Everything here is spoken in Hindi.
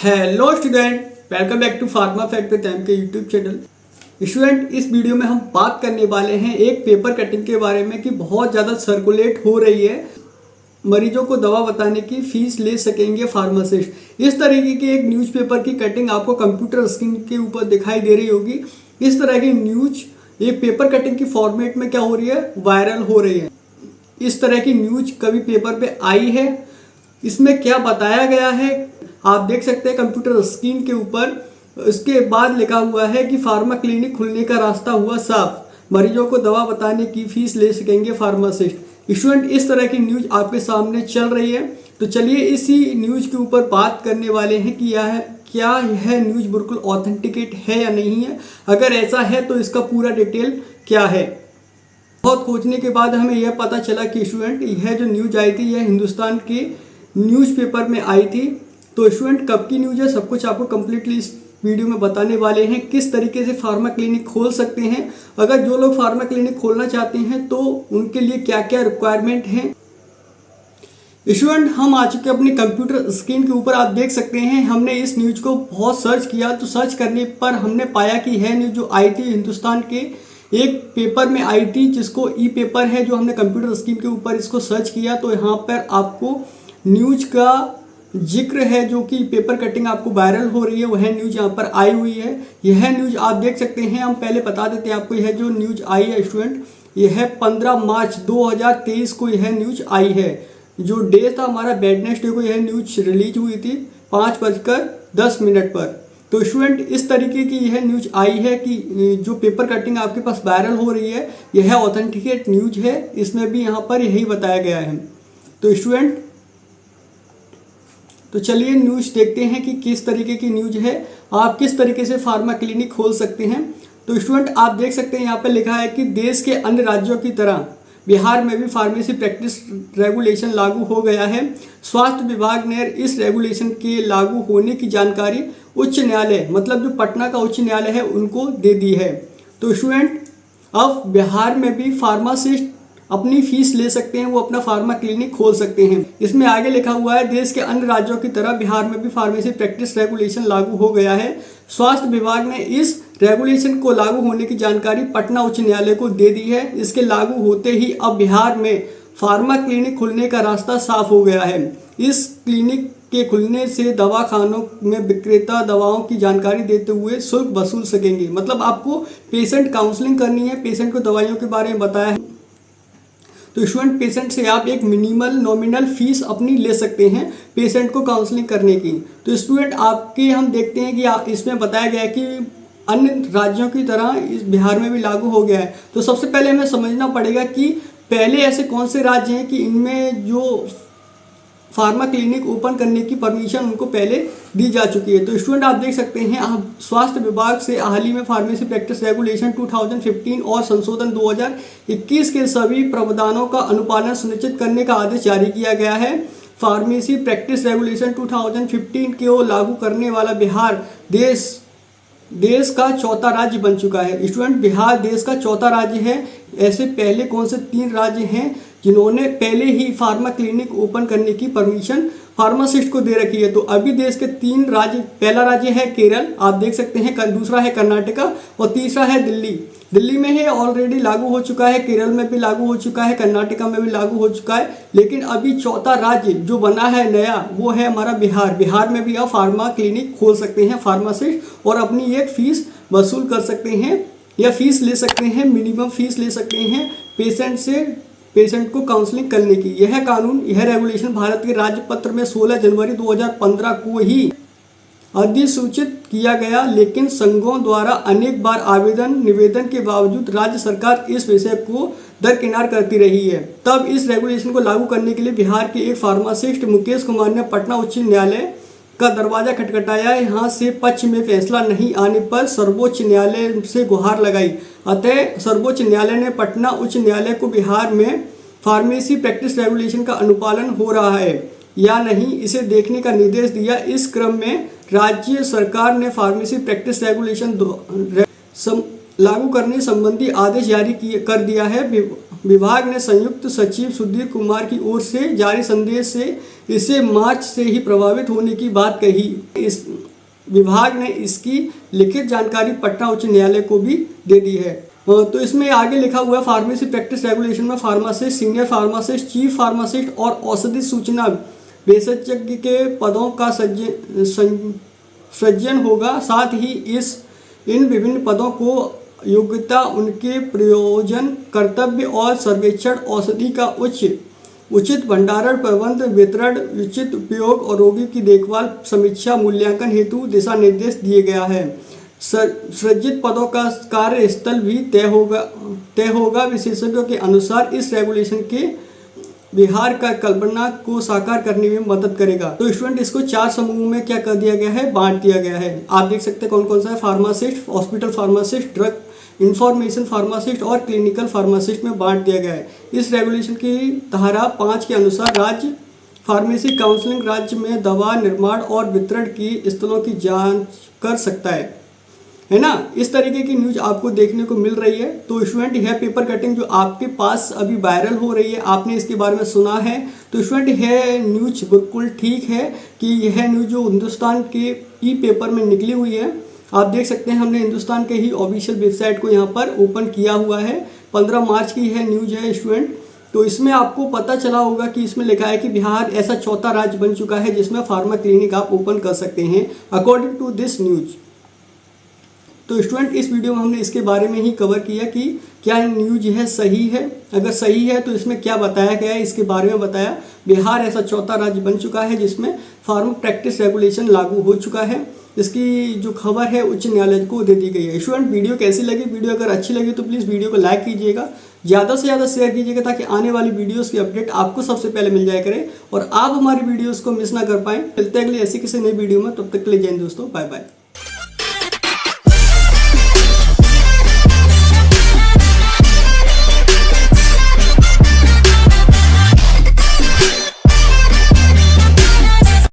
Hello student, welcome back to pharma fact with M K YouTube channel. Student, इस वीडियो में हम बात करने वाले हैं एक पेपर कटिंग के बारे में कि बहुत ज़्यादा सर्कुलेट हो रही है। मरीजों को दवा बताने की फीस ले सकेंगे फार्मासिस्ट। इस तरीके की एक न्यूज़पेपर की कटिंग आपको कंप्यूटर स्क्रीन के ऊपर दिखाई दे रही होगी। इस तरह की न्यूज एक पेपर कटिंग की फॉर्मेट में क्या हो रही है, वायरल हो रही है। इस तरह की न्यूज कभी पेपर पे आई है? इसमें क्या बताया गया है आप देख सकते हैं कंप्यूटर स्क्रीन के ऊपर। इसके बाद लिखा हुआ है कि फार्मा क्लिनिक खुलने का रास्ता हुआ साफ, मरीजों को दवा बताने की फीस ले सकेंगे फार्मासिस्ट। स्टूडेंट, इस तरह की न्यूज आपके सामने चल रही है, तो चलिए इसी न्यूज के ऊपर बात करने वाले हैं कि क्या यह न्यूज बिल्कुल ऑथेंटिकेट है या नहीं है। अगर ऐसा है तो इसका पूरा डिटेल क्या है। बहुत खोजने के बाद हमें यह पता चला कि स्टूडेंट, यह जो न्यूज आई थी यह हिंदुस्तान के न्यूज़पेपर में आई थी। तो स्टूडेंट, कब की न्यूज़ है सब कुछ आपको कंप्लीटली इस वीडियो में बताने वाले हैं। किस तरीके से फार्मा क्लिनिक खोल सकते हैं, अगर जो लोग फार्मा क्लिनिक खोलना चाहते हैं तो उनके लिए क्या क्या रिक्वायरमेंट हैं। स्टूडेंट, हम आ चुके अपने कंप्यूटर स्क्रीन के ऊपर, आप देख सकते हैं। हमने इस न्यूज़ को बहुत सर्च किया, तो सर्च करने पर हमने पाया कि यह न्यूज़ जो आई थी हिंदुस्तान के एक पेपर में आई थी, जिसको ई पेपर है। जो हमने कंप्यूटर स्क्रीन के ऊपर इसको सर्च किया तो यहाँ पर आपको न्यूज का जिक्र है, जो कि पेपर कटिंग आपको वायरल हो रही है, वह न्यूज यहाँ पर आई हुई है। यह न्यूज आप देख सकते हैं। हम पहले बता देते हैं आपको, यह जो न्यूज आई है स्टूडेंट, यह 15 मार्च 2023 को यह न्यूज आई है। जो डे था हमारा वेडनेसडे को यह न्यूज रिलीज हुई थी 5:10 पर। तो स्टूडेंट, इस तरीके की यह न्यूज आई है कि जो पेपर कटिंग आपके पास वायरल हो रही है यह ऑथेंटिकेट न्यूज है। इसमें भी यहाँ पर यही बताया गया है। तो स्टूडेंट, तो चलिए न्यूज़ देखते हैं कि किस तरीके की न्यूज़ है, आप किस तरीके से फार्मा क्लिनिक खोल सकते हैं। तो स्टूडेंट, आप देख सकते हैं यहाँ पर लिखा है कि देश के अन्य राज्यों की तरह बिहार में भी फार्मेसी प्रैक्टिस रेगुलेशन लागू हो गया है। स्वास्थ्य विभाग ने इस रेगुलेशन के लागू होने की जानकारी उच्च न्यायालय, मतलब जो पटना का उच्च न्यायालय है, उनको दे दी है। तो स्टूडेंट, अब बिहार में भी फार्मासिस्ट अपनी फीस ले सकते हैं, वो अपना फार्मा क्लिनिक खोल सकते हैं। इसमें आगे लिखा हुआ है, देश के अन्य राज्यों की तरह बिहार में भी फार्मेसी प्रैक्टिस रेगुलेशन लागू हो गया है। स्वास्थ्य विभाग ने इस रेगुलेशन को लागू होने की जानकारी पटना उच्च न्यायालय को दे दी है। इसके लागू होते ही अब बिहार में फार्मा क्लिनिक खुलने का रास्ता साफ हो गया है। इस क्लिनिक के खुलने से दवाखानों में विक्रेता दवाओं की जानकारी देते हुए शुल्क वसूल सकेंगे। मतलब आपको पेशेंट काउंसलिंग करनी है, पेशेंट को दवाइयों के बारे में बताया है, तो स्टूडेंट पेशेंट से आप एक मिनिमल नॉमिनल फीस अपनी ले सकते हैं पेशेंट को काउंसलिंग करने की। तो स्टूडेंट, आपके हम देखते हैं कि इसमें बताया गया है कि अन्य राज्यों की तरह इस बिहार में भी लागू हो गया है। तो सबसे पहले हमें समझना पड़ेगा कि पहले ऐसे कौन से राज्य हैं कि इनमें जो फार्मा क्लिनिक ओपन करने की परमिशन उनको पहले दी जा चुकी है। तो स्टूडेंट, आप देख सकते हैं स्वास्थ्य विभाग से हाल ही में फार्मेसी प्रैक्टिस रेगुलेशन 2015 और संशोधन 2021 के सभी प्रावधानों का अनुपालन सुनिश्चित करने का आदेश जारी किया गया है। फार्मेसी प्रैक्टिस रेगुलेशन 2015 को लागू करने वाला बिहार देश का चौथा राज्य बन चुका है। स्टूडेंट, बिहार देश का चौथा राज्य है। ऐसे पहले कौन से 3 राज्य हैं जिन्होंने पहले ही फार्मा क्लिनिक ओपन करने की परमिशन फार्मासिस्ट को दे रखी है। तो अभी देश के 3 राज्य, पहला राज्य है केरल, आप देख सकते हैं, दूसरा है कर्नाटका और तीसरा है दिल्ली। दिल्ली में है ऑलरेडी लागू हो चुका है, केरल में भी लागू हो चुका है, कर्नाटका में भी लागू हो चुका है। लेकिन अभी चौथा राज्य जो बना है नया, वो है हमारा बिहार। बिहार में भी आप फार्मा क्लिनिक खोल सकते हैं फार्मासिस्ट, और अपनी एक फीस वसूल कर सकते हैं या फीस ले सकते हैं, मिनिमम फीस ले सकते हैं पेशेंट को काउंसलिंग करने की। यह कानून, यह रेगुलेशन भारत के राजपत्र में 16 जनवरी 2015 को ही अधिसूचित किया गया। लेकिन संघों द्वारा अनेक बार निवेदन के बावजूद राज्य सरकार इस विषय को दरकिनार करती रही है। तब इस रेगुलेशन को लागू करने के लिए बिहार के एक फार्मासिस्ट मुकेश कुमार ने पटना उच्च न्यायालय का दरवाजा खटखटाया। यहाँ से पक्ष में फैसला नहीं आने पर सर्वोच्च न्यायालय से गुहार लगाई। अतः सर्वोच्च न्यायालय ने पटना उच्च न्यायालय को बिहार में फार्मेसी प्रैक्टिस रेगुलेशन का अनुपालन हो रहा है या नहीं, इसे देखने का निर्देश दिया। इस क्रम में राज्य सरकार ने फार्मेसी प्रैक्टिस रेगुलेशन लागू करने संबंधी आदेश कर दिया है। विभाग ने संयुक्त सचिव सुधीर कुमार की ओर से जारी संदेश से इसे मार्च से ही प्रभावित होने की बात कही। इस विभाग ने इसकी लिखित जानकारी पटना उच्च न्यायालय को भी दे दी है। तो इसमें आगे लिखा हुआ है फार्मेसी प्रैक्टिस रेगुलेशन में pharmacist, senior pharmacist, chief pharmacist और औषधि सूचना विशेषज्ञ के पदों का सृजन होगा। साथ ही इन विभिन्न पदों को योग्यता, उनके प्रयोजन, कर्तव्य और सर्वेक्षण, औषधि का उचित भंडारण प्रबंध, वितरण, उचित उपयोग और रोगी की देखभाल, समीक्षा, मूल्यांकन हेतु दिशा निर्देश दिए गया है। सृजित पदों का कार्यस्थल भी तय होगा। विशेषज्ञों के अनुसार इस रेगुलेशन के बिहार का कल्पना को साकार करने में मदद करेगा। तो स्टूडेंट इसको 4 समूह में क्या कर दिया गया है, बांट दिया गया है। आप देख सकते हैं कौन कौन सा है, pharmacist, hospital pharmacist, drug information pharmacist और क्लिनिकल फार्मासिस्ट में बांट दिया गया है। इस रेगुलेशन की धारा 5 के अनुसार राज्य फार्मेसी काउंसिलिंग राज्य में दवा निर्माण और वितरण की स्थलों की जांच कर सकता है ना। इस तरीके की न्यूज आपको देखने को मिल रही है। तो स्टूडेंट यह पेपर कटिंग जो आपके पास अभी वायरल हो रही है, आपने इसके बारे में सुना है। तो स्टूडेंट यह न्यूज बिल्कुल ठीक है कि यह न्यूज जो हिंदुस्तान के ई पेपर में निकली हुई है, आप देख सकते हैं हमने हिंदुस्तान के ही ऑफिशियल वेबसाइट को यहाँ पर ओपन किया हुआ है। 15 मार्च की यह न्यूज है स्टूडेंट। तो इसमें आपको पता चला होगा कि इसमें लिखा है कि बिहार ऐसा चौथा राज्य बन चुका है जिसमें फार्मा क्लिनिक आप ओपन कर सकते हैं अकॉर्डिंग टू दिस न्यूज। तो स्टूडेंट इस वीडियो में हमने इसके बारे में ही कवर किया कि क्या न्यूज है सही है, अगर सही है तो इसमें क्या बताया गया है, इसके बारे में बताया। बिहार ऐसा चौथा राज्य बन चुका है जिसमें फार्मा प्रैक्टिस रेगुलेशन लागू हो चुका है। इसकी जो खबर है उच्च न्यायालय को दे दी गई है। स्टूडेंट वीडियो कैसी लगी, वीडियो अगर अच्छी लगी तो प्लीज़ वीडियो को लाइक कीजिएगा, ज़्यादा से ज़्यादा शेयर कीजिएगा ताकि आने वाली वीडियोस की अपडेट आपको सबसे पहले मिल जाया करे और आप हमारी वीडियोस को मिस ना कर पाएँ। मिलते हैं अगली ऐसी किसी नई वीडियो में, तब तक के लिए जय हिंद दोस्तों, बाय बाय।